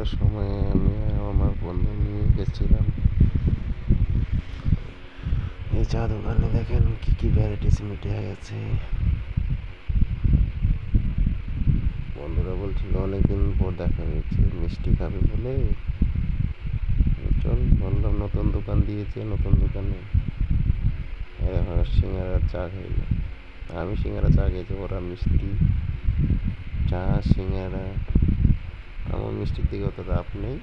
সকালের সময় আমি আমার বন্ধু নিয়ে গেছিলাম এই চা দোকানে। দেখেন কি কি ভ্যারাইটিস মিঠাই আছে। বন্ধুরা বলছিল অনেকদিন পর দেখা হয়েছে, মিষ্টি খাবে বলে চল বললাম, নতুন দোকান দিয়েছে, নতুন দোকানে এখন সিঙ্গারার চা খাইল। আমি সিঙ্গারা চা খেয়েছি, ওরা মিষ্টি চা সিঙ্গারা। আমার মিষ্টির দিকে অত রাপ নেই,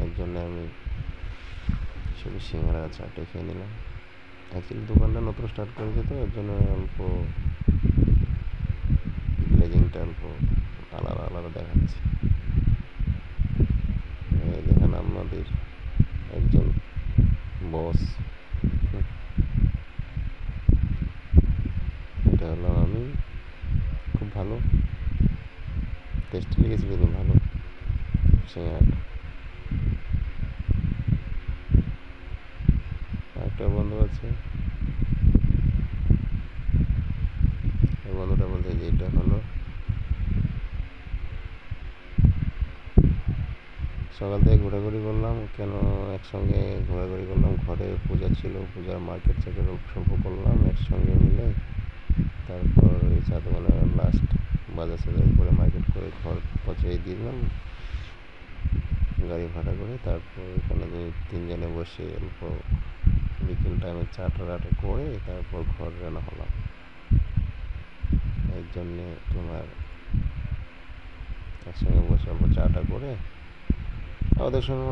এর জন্য আমি শুধু সিঙ্গারা চাটাই খেয়ে নিলাম। অ্যাকচুয়ালি দোকানটা নতুন স্টার্ট করেছে তো, এর জন্য অল্প গ্লেজিংটা অল্প আলাদা আলাদা দেখাচ্ছে। এই দেখেন আমাদের একজন বস, এটা হলো আমি। খুব ভালো টেস্টি লেগেছে, কিন্তু ভালো সিঙ্গারাটা। একটা বন্ধু আছে, এই বন্ধুটা বলতে যে এটা হলো সকাল থেকে ঘোরাঘুরি করলাম। কেন একসঙ্গে ঘোরাঘুরি করলাম? ঘরে পূজা ছিল, পূজার মার্কেট থেকে স্বল্প করলাম একসঙ্গে মিলে। তারপর এই চা দোকানে লাস্ট বাজার সাজার করে মার্কেট করে ঘর পৌঁছে দিলাম গাড়ি ভাড়া করে। তারপর এখানে তিনজনে বসে অল্প বিকেল টাইমে চাটা করে তারপর ঘর রান্না হলাম। এর জন্যে তোমার একসঙ্গে বসে অল্প চাটা করে আমাদের সঙ্গে